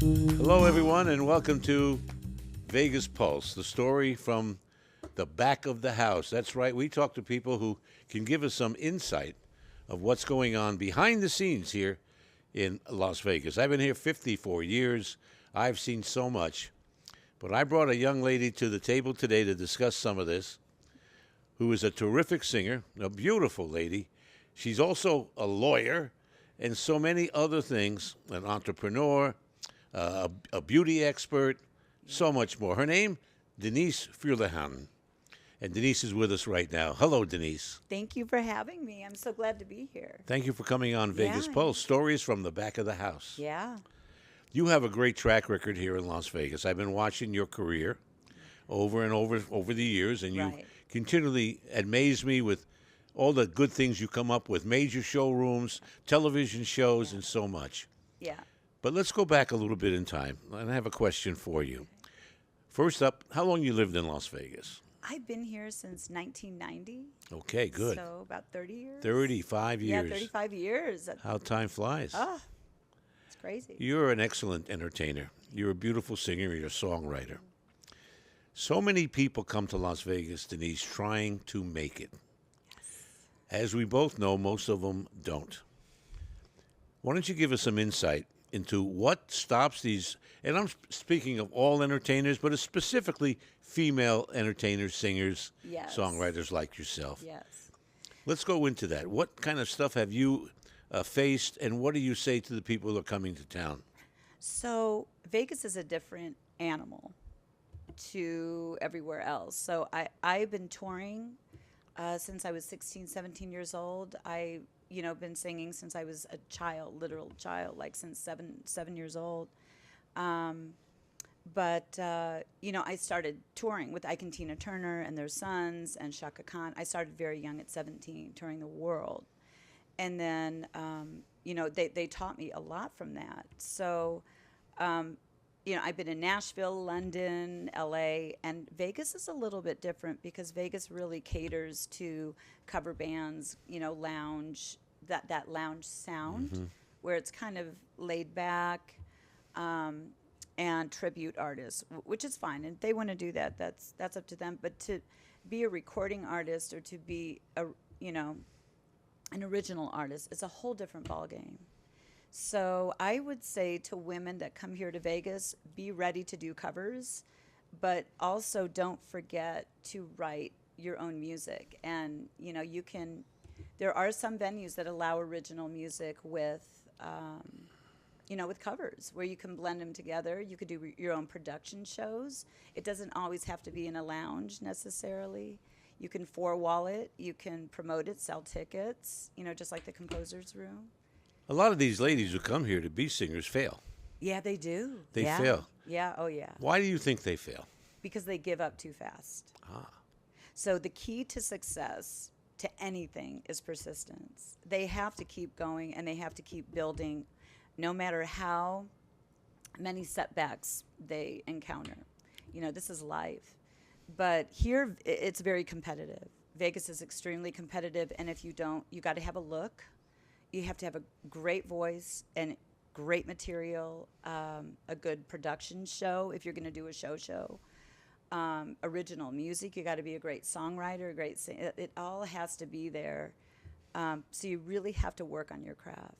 Hello, everyone, and welcome to Vegas Pulse, the story from the back of the house. That's right, we talk to people who can give us some insight of what's going on behind the scenes here in Las Vegas. I've been here 54 years. I've seen so much. But I brought a young lady to the table today to discuss some of this, who is a terrific singer, a beautiful lady. She's also a lawyer and so many other things, an entrepreneur, a beauty expert, so much more. Her name, Denise Fuleihan. And Denise is with us right now. Hello, Denise. Thank you for having me. I'm so glad to be here. Thank you for coming on Vegas Yeah. Pulse, stories from the back of the house. Yeah. You have a great track record here in Las Vegas. I've been watching your career over and over the years, and you Right. continually amaze me with all the good things you come up with, major showrooms, television shows, and so much. Yeah. But let's go back a little bit in time, and I have a question for you. First up, how long you lived in Las Vegas? I've been here since 1990. Okay, good. So about 30 years. 35 Yeah, years. 35 years. How time flies. Oh, it's crazy. You're an excellent entertainer. You're a beautiful singer. You're a songwriter. So many people come to Las Vegas, Denise, trying to make it. As we both know, most of them don't. Why don't you give us some insight into what stops these, and I'm speaking of all entertainers, but specifically female entertainers, singers, Yes. songwriters like yourself. Yes. Let's go into that. What kind of stuff have you faced, and what do you say to the people who are coming to town? So Vegas is a different animal to everywhere else. So I've been touring since I was 16, 17 years old. Been singing since I was a child, literal child, like since seven years old. I started touring with Ike and Tina Turner and their sons and Shaka Khan. I started very young at 17, touring the world. And then, they taught me a lot from that. So, I've been in Nashville, London, LA, and Vegas is a little bit different because Vegas really caters to cover bands, lounge, that lounge sound where it's kind of laid back, and tribute artists, which is fine. And if they want to do that, that's up to them. But to be a recording artist or to be an original artist, it's a whole different ballgame. So I would say to women that come here to Vegas, be ready to do covers, but also don't forget to write your own music. And, there are some venues that allow original music with covers where you can blend them together. You could do your own production shows. It doesn't always have to be in a lounge necessarily. You can four-wall it. You can promote it, sell tickets, just like the Composer's Room. A lot of these ladies who come here to be singers fail. Yeah, they do. They Yeah. fail. Yeah, oh yeah. Why do you think they fail? Because they give up too fast. Ah. So the key to success to anything is persistence. They have to keep going and they have to keep building no matter how many setbacks they encounter. This is life. But here it's very competitive. Vegas is extremely competitive, and if you don't, you got to have a look. You have to have a great voice and great material, a good production show if you're going to do a show. Original music, you got to be a great songwriter, a great singer. It all has to be there. So you really have to work on your craft.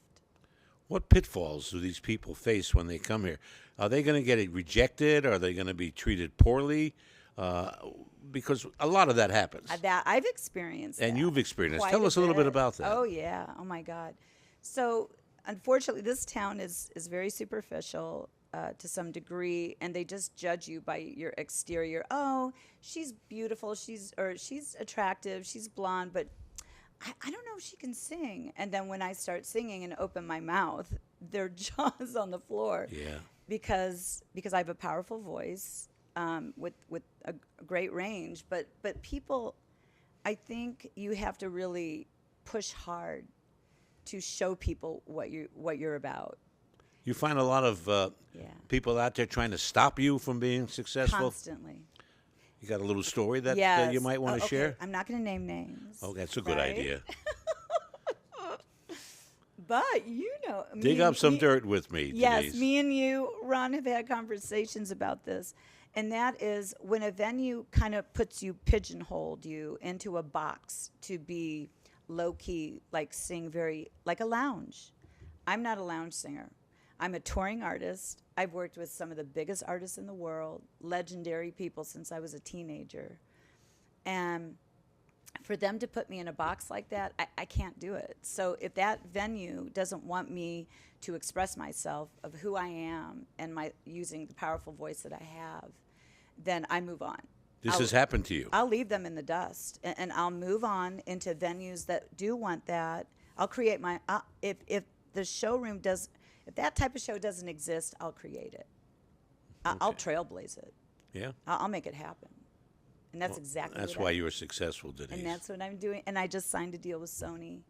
What pitfalls do these people face when they come here? Are they going to get it rejected? Are they going to be treated poorly? Because a lot of that happens. That I've experienced. And that you've experienced. quite Tell us a little bit bit. about that. Oh yeah. Oh my God. So unfortunately, this town is very superficial to some degree, and they just judge you by your exterior. Oh, she's beautiful. She's attractive. She's blonde, but I don't know if she can sing. And then when I start singing and open my mouth, their jaws on the floor. Yeah. Because I have a powerful voice. With a great range, but people, I think you have to really push hard to show people what you're about. You find a lot of people out there trying to stop you from being successful? Constantly. You got a little story that Yes. you might want to Okay. share? I'm not going to name names. Oh, that's a good right? idea. But you know, Dig up some dirt with me, yes, Denise. me and you, Ron, have had conversations about this. And that is when a venue kind of puts you, pigeonholed you into a box to be low key, like sing very, like a lounge. I'm not a lounge singer. I'm a touring artist. I've worked with some of the biggest artists in the world, legendary people since I was a teenager. And for them to put me in a box like that, I can't do it. So if that venue doesn't want me to express myself of who I am and my using the powerful voice that I have, then I move on. This has happened to you. I'll leave them in the dust, and I'll move on into venues that do want that. I'll create my if the showroom does, if that type of show doesn't exist, I'll create it. I'll trailblaze it. Yeah. I'll make it happen. And that's exactly That's what why I, you were successful, Denise. and that's what I'm doing. And I just signed a deal with Sony.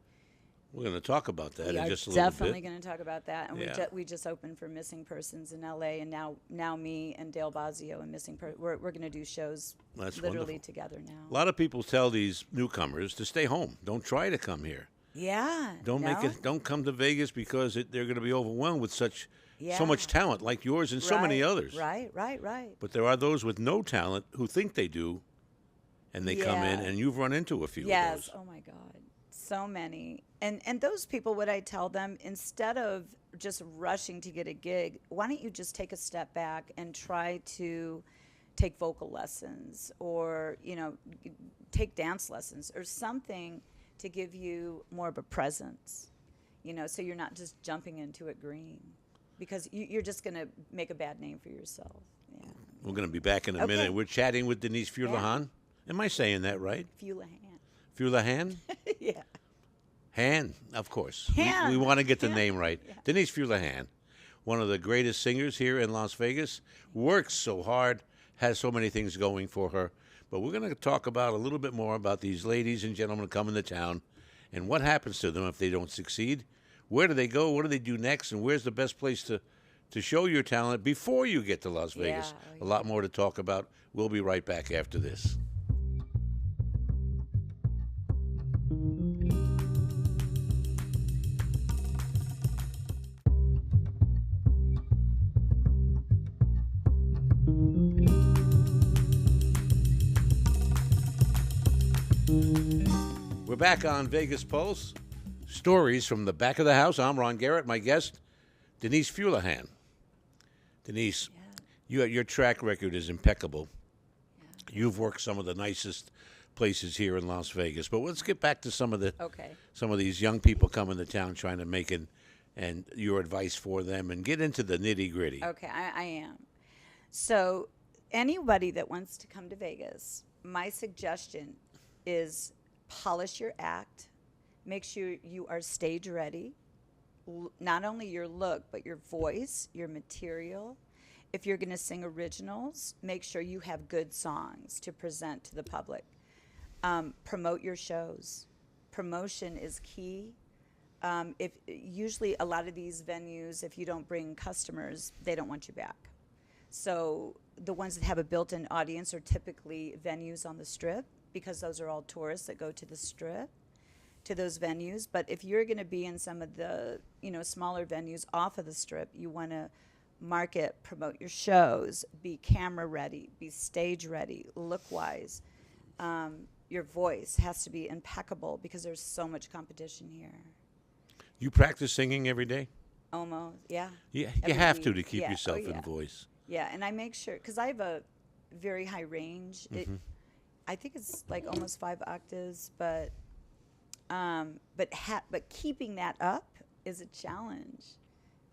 We're going to talk about that We in are just a little definitely bit. going to talk about that. And Yeah. we just opened for Missing Persons in L.A. And now me and Dale Bazio and we're going to do shows That's literally wonderful. together now. A lot of people tell these newcomers to stay home. Don't try to come here. Yeah. Don't no? make it. Don't come to Vegas because they're going to be overwhelmed with so Yeah. much talent like yours and so many Right, others. Right. But there are those with no talent who think they do, and they come in, Yeah. and you've run into a few Yes. of those. Oh my God. So many. And those people, what I tell them, instead of just rushing to get a gig, why don't you just take a step back and try to take vocal lessons or, take dance lessons or something to give you more of a presence, so you're not just jumping into it green because you're just going to make a bad name for yourself. Yeah. We're going to be back in a Okay. minute. We're chatting with Denise Fuleihan. Am I saying that right? Fuleihan. Fuleihan? Yeah. Han, of course. Han. We want to get the Han. name right. Denise Fuleihan, one of the greatest singers here in Las Vegas, works so hard, has so many things going for her. But we're going to talk about a little bit more about these ladies and gentlemen coming to town and what happens to them if they don't succeed. Where do they go? What do they do next? And where's the best place to show your talent before you get to Las Vegas? Yeah. A lot more to talk about. We'll be right back after this. We're back on Vegas Pulse. Stories from the back of the house. I'm Ron Garrett. My guest, Denise Fuleihan. Denise, your track record is impeccable. Yeah. You've worked some of the nicest places here in Las Vegas. But let's get back to some of these young people coming to town trying to make it, and your advice for them, and get into the nitty gritty. Okay, I am. So anybody that wants to come to Vegas, my suggestion is polish your act. Make sure you are stage ready. Not only your look, but your voice, your material. If you're going to sing originals, make sure you have good songs to present to the public. Promote your shows. Promotion is key. If usually a lot of these venues, if you don't bring customers, they don't want you back. So the ones that have a built-in audience are typically venues on the Strip, because those are all tourists that go to the Strip, to those venues. But if you're going to be in some of the, smaller venues off of the Strip, you want to market, promote your shows, be camera ready, be stage ready, look-wise. Your voice has to be impeccable because there's so much competition here. You practice singing every day? Almost, yeah. Yeah, you Every have to week. keep Yeah. yourself Oh, yeah. in voice. Yeah, and I make sure, because I have a very high range. I think it's like almost 5 octaves, but keeping that up is a challenge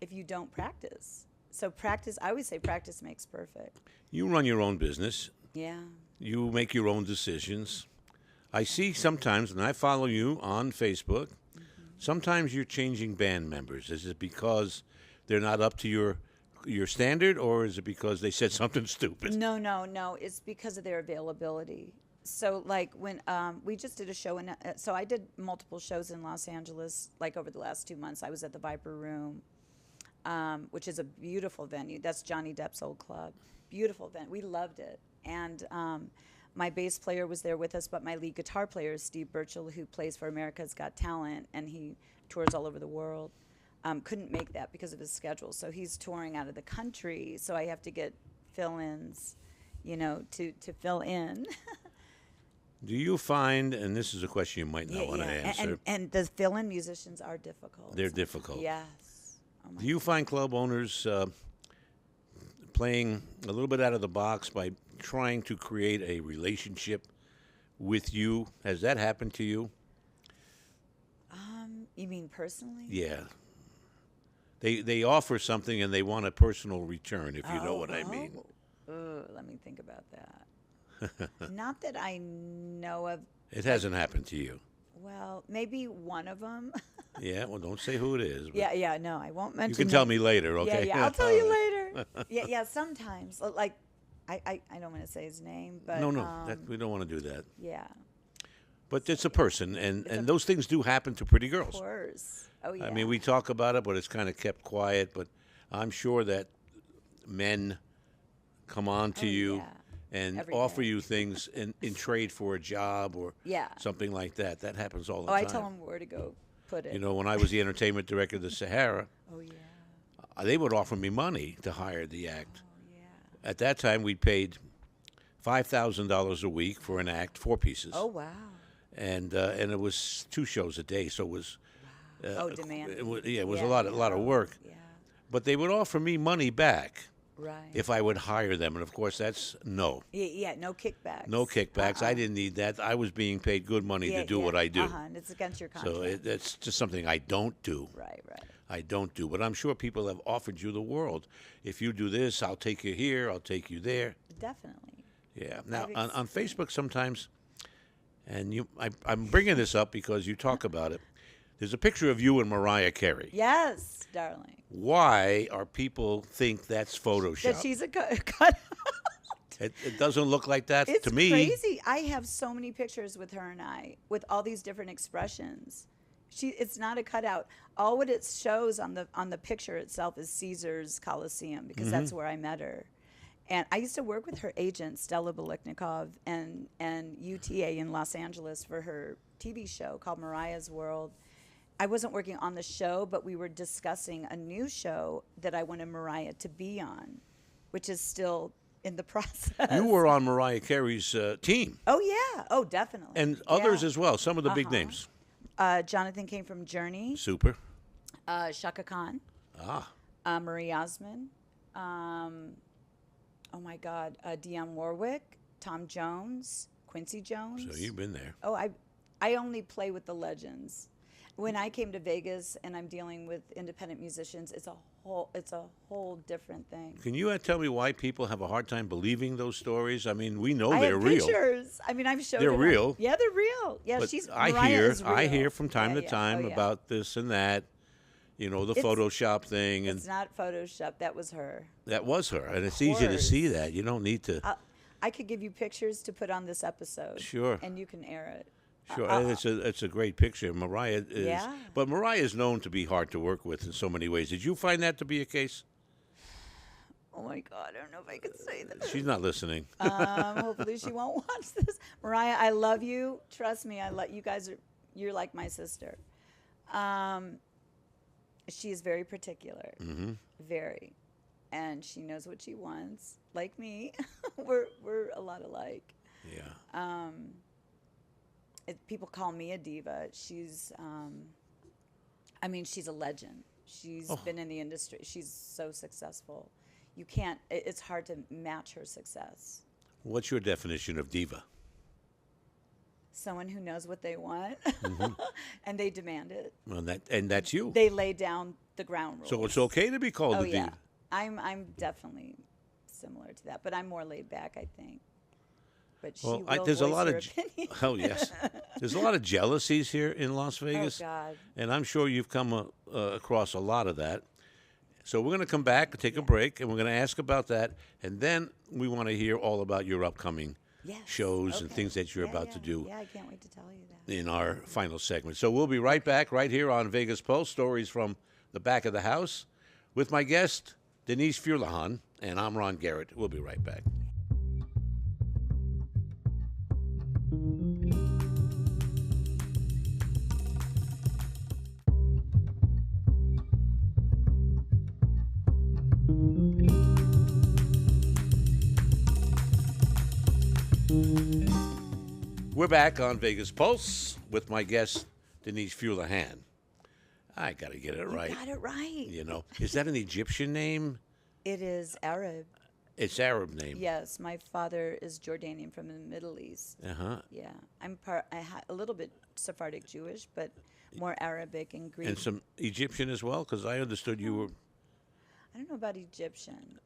if you don't practice. So practice, I always say practice makes perfect. You run your own business. Yeah. You make your own decisions. I see sometimes, and I follow you on Facebook, sometimes you're changing band members. Is it because they're not up to your standard, or is it because they said something stupid? No. It's because of their availability. So, like, when we just did a show, so I did multiple shows in Los Angeles, like, over the last 2 months. I was at the Viper Room, which is a beautiful venue. That's Johnny Depp's old club. Beautiful venue. We loved it. And my bass player was there with us, but my lead guitar player is Steve Burchell, who plays for America's Got Talent, and he tours all over the world. couldn't make that because of his schedule. So he's touring out of the country. So I have to get fill-ins, to fill in. Do you find, and this is a question you might not want to answer. And the fill-in musicians are difficult. They're difficult. Yes. Oh my Do you find club owners playing a little bit out of the box by trying to create a relationship with you? Has that happened to you? You mean personally? Yeah. They offer something and they want a personal return, if you know what I mean. Let me think about that. Not that I know of. It hasn't happened to you. Well, maybe one of them. Yeah, well, don't say who it is. Yeah, no, I won't mention. You can tell me later, okay? Yeah, I'll tell you later. Yeah, sometimes. Like, I don't want to say his name, but. No, we don't want to do that. Yeah. But it's a person, and those things do happen to pretty girls. Of course. Oh, yeah. I mean, we talk about it, but it's kind of kept quiet. But I'm sure that men come on to you and Every offer day. you things in trade for a job or Yeah. something like that. That happens all the Oh, time. I tell them where to go put it. You know, when I was the entertainment director of the Sahara, Oh, yeah. they would offer me money to hire the act. Oh, yeah. At that time, we paid $5,000 a week for an act, 4 pieces. Oh, wow. And it was 2 shows a day, so it was Demanding. it was a lot of work. Yeah. But they would offer me money back Right. if I would hire them, and of course that's no. Yeah, no kickbacks. No kickbacks. I didn't need that. I was being paid good money to do what I do. And it's against your contract. So it's just something I don't do. Right. I don't do. But I'm sure people have offered you the world. If you do this, I'll take you here. I'll take you there. Definitely. Yeah. Now on Facebook sometimes, and I'm bringing this up because you talk about it. There's a picture of you and Mariah Carey. Yes, darling. Why are people think that's Photoshop? That she's a cut. It doesn't look like that It's to me. crazy. I have so many pictures with her and I with all these different expressions. It's not a cutout. All what it shows on the picture itself is Caesar's Coliseum because that's where I met her. And I used to work with her agent, Stella Baliknikov, and UTA in Los Angeles for her TV show called Mariah's World. I wasn't working on the show, but we were discussing a new show that I wanted Mariah to be on, which is still in the process. You were on Mariah Carey's team. Oh, yeah. Oh, definitely. And others Yeah. as well, some of the big names. Jonathan came from Journey, Super. Shaka Khan, Marie Osmond, oh my God, Dionne Warwick, Tom Jones, Quincy Jones. So you've been there. Oh, I only play with the legends. When I came to Vegas and I'm dealing with independent musicians, it's a whole different thing. Can you tell me why people have a hard time believing those stories? I mean, we know I they're have real. pictures. I mean, I've showed They're them. real. Yeah, they're real. Yeah, But Mariah is real. I hear from time to Yeah. time Oh, yeah. about this and that. You know, the It's- Photoshop thing, and It's not Photoshop. That was her. that was her. And it's easy to see that. You don't need to. I could give you pictures to put on this episode. Sure. And you can air it. Sure, and it's a great picture. Mariah is, Yeah. but Mariah is known to be hard to work with in so many ways. Did you find that to be a case? Oh my God, I don't know if I could say that. She's not listening. Hopefully she won't watch this. Mariah, I love you. Trust me, you're like my sister. She is very particular. Mm-hmm. Very. And she knows what she wants. Like me. we're a lot alike. Yeah. People call me a diva. She's she's a legend. She's been in the industry. She's so successful. It's hard to match her success. What's your definition of diva? Someone who knows what they want and they demand it. Well, that's you. They lay down the ground rules. So it's okay to be called a diva. Yeah. I'm definitely similar to that, but I'm more laid back, I think. But she will there's a voice lot her of opinion. oh yes, there's a lot of jealousies here in Las Vegas. Oh God. And I'm sure you've come across a lot of that. So we're going to come back and take a break, and we're going to ask about that, and then we want to hear all about your upcoming shows and things that you're about to do. Yeah, I can't wait to tell you that. In our final segment. So we'll be right back right here on Vegas Pulse, stories from the back of the house, with my guest, Denise Fuleihan, and I'm Ron Garrett. We'll be right back. We're back on Vegas Pulse with my guest, Denise Fuleihan. I got to get it right. You got it right. You know, is that an Egyptian name? It is Arab. It's Arab name. Yes, my father is Jordanian from the Middle East. Uh-huh. Yeah, a little bit Sephardic Jewish, but more Arabic and Greek. And some Egyptian as well, because I understood you were I don't know about Egyptian.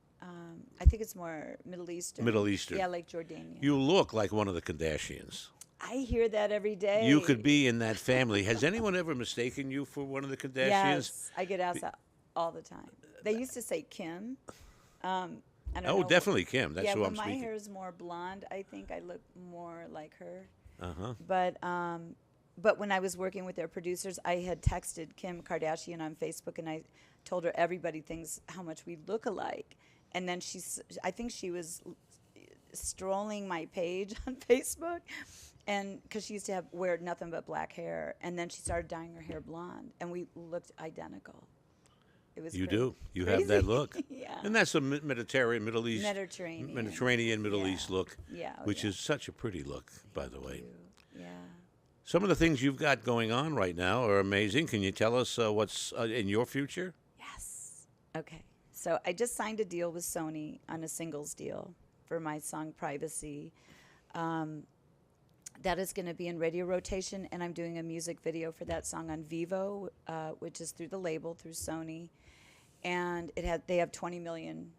I think it's more Middle Eastern. Middle Eastern. Yeah, like Jordanian. You look like one of the Kardashians. I hear that every day. You could be in that family. Has anyone ever mistaken you for one of the Kardashians? Yes, I get asked that all the time. They used to say Kim. I don't know. Definitely Kim. That's who I'm my speaking. hair is more blonde, I think I look more like her. Uh-huh. But when I was working with their producers, I had texted Kim Kardashian on Facebook, and I told her everybody thinks how much we look alike. And then I think she was strolling my page on Facebook, and because she used to wear nothing but black hair, and then she started dyeing her hair blonde, and we looked identical. It was You crazy. do. You have that look. Yeah. And that's a Mediterranean, Middle East. Mediterranean. Middle Yeah. East look. Yeah, oh, which yeah. is such a pretty look, by the way. Yeah. Some of the things you've got going on right now are amazing. Can you tell us what's in your future? Yes. Okay. So I just signed a deal with Sony on a singles deal for my song Privacy. That is going to be in radio rotation, and I'm doing a music video for that song on Vivo, which is through the label, through Sony. And they have 20 million,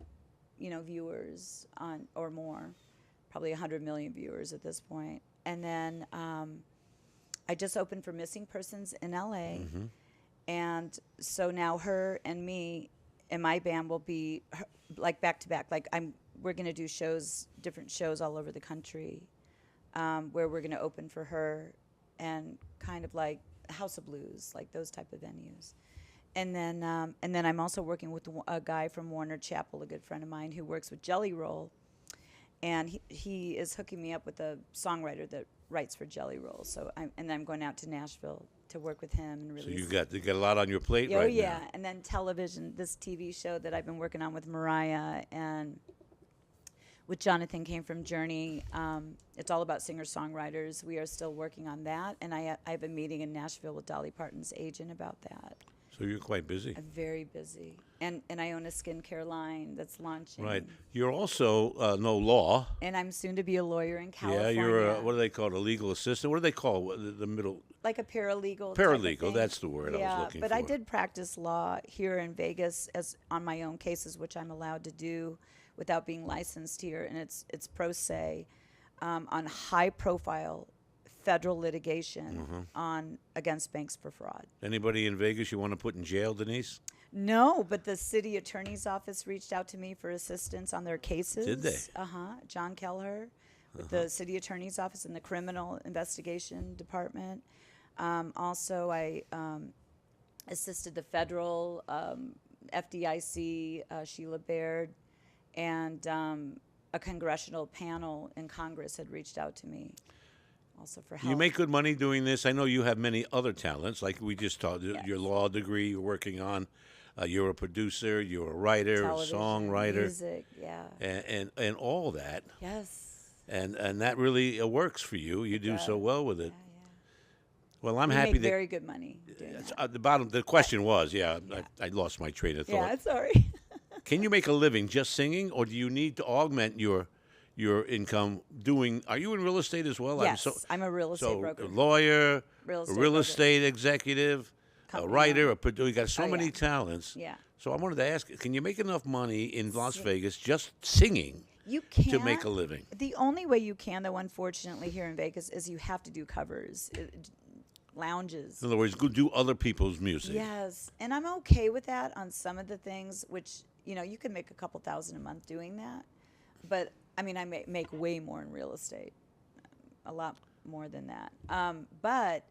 viewers on or more, probably 100 million viewers at this point. And then I just opened for Missing Persons in LA. Mm-hmm. And so now her and me and my band will be like back to back. Like we're going to do different shows all over the country, where we're going to open for her, and kind of like House of Blues, like those type of venues. And then I'm also working with a guy from Warner Chappell, a good friend of mine who works with Jelly Roll, and he is hooking me up with a songwriter that writes for Jelly Roll. So I'm going out to Nashville to work with him and release. So you got a lot on your plate Oh right yeah, now. and then television, this TV show that I've been working on with Mariah and with Jonathan came from Journey. It's all about singer-songwriters. We are still working on that, and I have a meeting in Nashville with Dolly Parton's agent about that. So you're quite busy. I'm very busy, and I own a skincare line that's launching. Right. You're also know law. And I'm soon to be a lawyer in California. Yeah, you're what do they call it? A legal assistant? What do they call the middle? Like a paralegal. Paralegal, type of thing. that's the word I was looking but for. I did practice law here in Vegas as on my own cases, which I'm allowed to do without being licensed here, and it's pro se on high-profile federal litigation against banks for fraud. Anybody in Vegas you want to put in jail, Denise? No, but the city attorney's office reached out to me for assistance on their cases. Did they? John Kelleher with the city attorney's office and the criminal investigation department. Also, I assisted the federal FDIC, Sheila Baird, and a congressional panel in Congress had reached out to me also for help. You make good money doing this. I know you have many other talents, like we just talked. Yes. Your law degree you're working on. You're a producer. You're a writer, Television, a songwriter, music, yeah. and all that. Yes. And that really works for you. You do so well with it. Yeah. Well, I'm We happy make that very good money doing that. the question was, I lost my train of thought. Yeah, sorry. Can you make a living just singing, or do you need to augment your income doing? Are you in real estate as well? Yes, I'm a real estate broker. A lawyer, Real a estate real broker. estate executive, Company a writer, owner. a producer. You got so Oh, many yeah. talents. Yeah. So I wanted to ask, can you make enough money in Las Vegas just singing You can to make a living? The only way you can, though, unfortunately, here in Vegas, is you have to do covers, lounges. In other words, go do other people's music. Yes, and I'm okay with that on some of the things, which you can make a couple thousand a month doing that. But I mean, I make way more in real estate, a lot more than that. But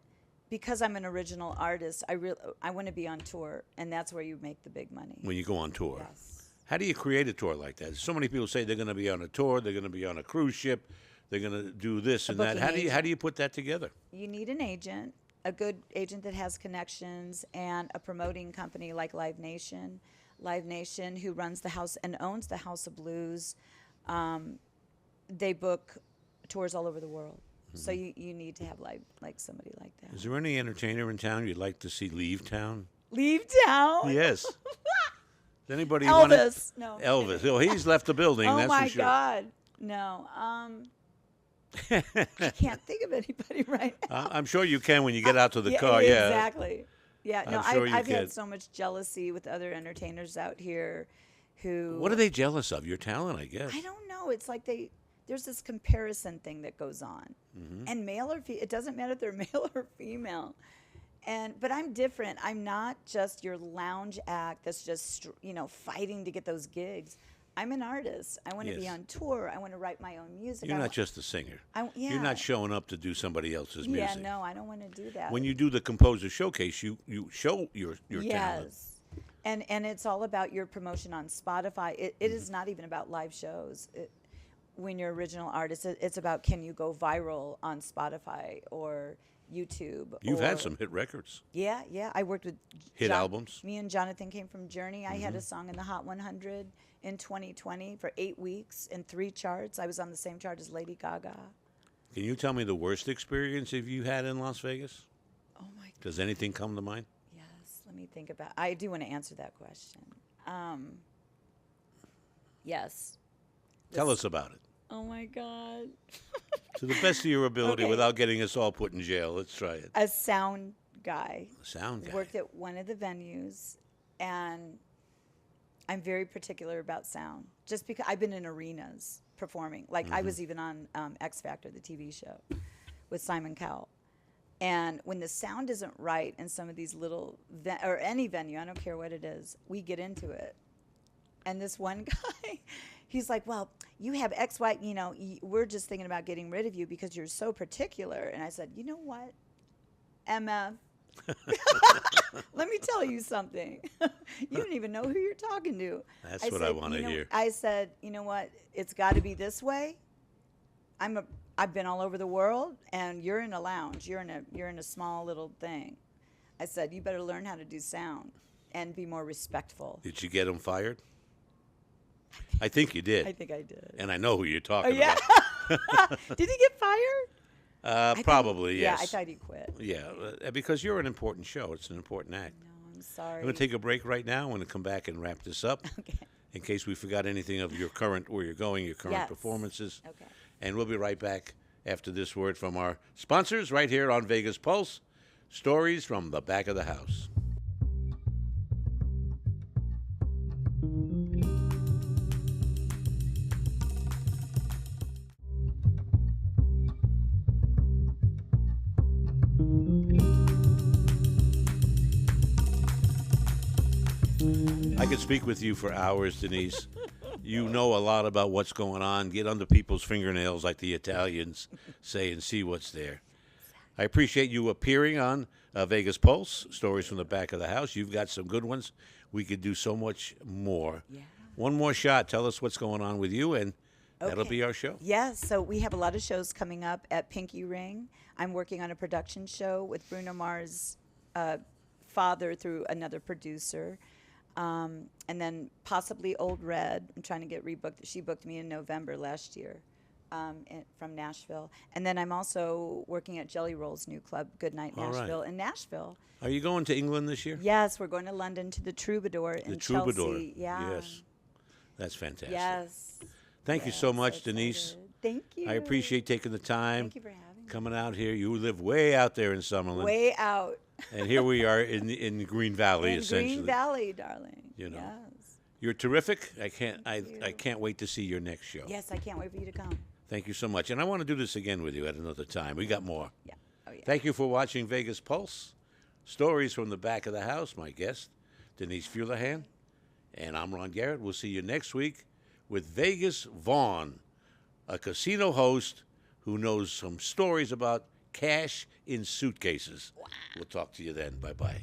because I'm an original artist, I want to be on tour, and that's where you make the big money. When you go on tour. Yes. How do you create a tour like that? So many people say they're going to be on a tour, they're going to be on a cruise ship, they're going to do this and that. booking How do you put that together? You need an agent, a good agent that has connections, and a promoting company like Live Nation. Live Nation, who runs the house and owns the House of Blues, they book tours all over the world. So you need to have like somebody like that. Is there any entertainer in town you'd like to see leave town? Leave town? Yes. Does anybody want Elvis. No. I'm Elvis. kidding. Oh, he's left the building. Oh that's my for sure. God. No. I can't think of anybody right now. I'm sure you can when you get out to the Yeah, car. Yeah. exactly. Yeah, no, I'm sure you I've can. had so much jealousy with other entertainers out here who. What are they jealous of? Your talent, I guess. I don't know. It's like there's this comparison thing that goes on. And male or female, it doesn't matter if they're male or female. But I'm different. I'm not just your lounge act that's just, fighting to get those gigs. I'm an artist. I want to be Yes. on tour. I want to write my own music. You're not just a singer. Yeah. You're not showing up to do somebody else's Yeah, music. no, I don't want to do that. When you do the composer showcase, you show your talent. Yes. And it's all about your promotion on Spotify. It is not even about live shows. When you're original artist, it's about can you go viral on Spotify or YouTube. You've had some hit records. Yeah. I worked with Hit albums. Me and Jonathan came from Journey. I had a song in the Hot 100 in 2020 for 8 weeks in 3 charts. I was on the same chart as Lady Gaga. Can you tell me the worst experience you had in Las Vegas? Oh my God. Does anything come to mind? Yes. Let me think about. I do want to answer that question. Yes. Tell us about it. Oh my God. To the best of your ability, Okay. without getting us all put in jail. Let's try it. A sound guy. Sound guy. Worked at one of the venues, and I'm very particular about sound. Just because I've been in arenas performing, like I was even on X Factor, the TV show, with Simon Cowell. And when the sound isn't right in some of these little or any venue, I don't care what it is, we get into it. And this one guy, he's like, "Well, you have X, Y. We're just thinking about getting rid of you because you're so particular." And I said, "You know what, MF." Let me tell you something. You don't even know who you're talking to. That's what I want to hear. I said, you know what? It's got to be this way. I've been all over the world, and you're in a lounge. You're in a small little thing. I said, you better learn how to do sound and be more respectful. Did you get him fired? I think you did. I think I did. And I know who you're talking Yeah. about. Did he get fired? Probably, Yeah, yes. I thought he quit. Yeah, because you're an important show. It's an important act. No, I'm sorry. I'm going to take a break right now. I'm going to come back and wrap this up. Okay. In case we forgot anything of your current, where you're going, your current Yes. performances. Okay. And we'll be right back after this word from our sponsors right here on Vegas Pulse. Stories from the back of the house. I could speak with you for hours, Denise. You know a lot about what's going on. Get under people's fingernails, like the Italians say, and see what's there. I appreciate you appearing on Vegas Pulse, Stories from the Back of the House. You've got some good ones. We could do so much more. Yeah. One more shot. Tell us what's going on with you, and that'll Okay. be our show. Yes, so we have a lot of shows coming up at Pinky Ring. I'm working on a production show with Bruno Mars' father through another producer. And then possibly Old Red. I'm trying to get rebooked. She booked me in November last year from Nashville. And then I'm also working at Jelly Roll's new club, Goodnight All right. Nashville, in Nashville. Are you going to England this year? Yes, we're going to London to the Troubadour in Troubadour. Chelsea. Yeah. Yes. That's fantastic. Yes. Thank you so Yes, much, Denise. excited. Thank you. I appreciate taking the time. Thank you for having me. Coming out here. You live way out there in Summerlin. Way out. And here we are in Green Valley, In essentially. Green Valley, darling. You know. Yes. You're terrific. I you. can't wait to see your next show. Yes, I can't wait for you to come. Thank you so much. And I want to do this again with you at another time. We got more. Yeah. Oh, yeah. Thank you for watching Vegas Pulse. Stories from the back of the house. My guest, Denise Fuleihan. And I'm Ron Garrett. We'll see you next week with Vegas Vaughn, a casino host who knows some stories about cash in suitcases. Wow. We'll talk to you then. Bye-bye.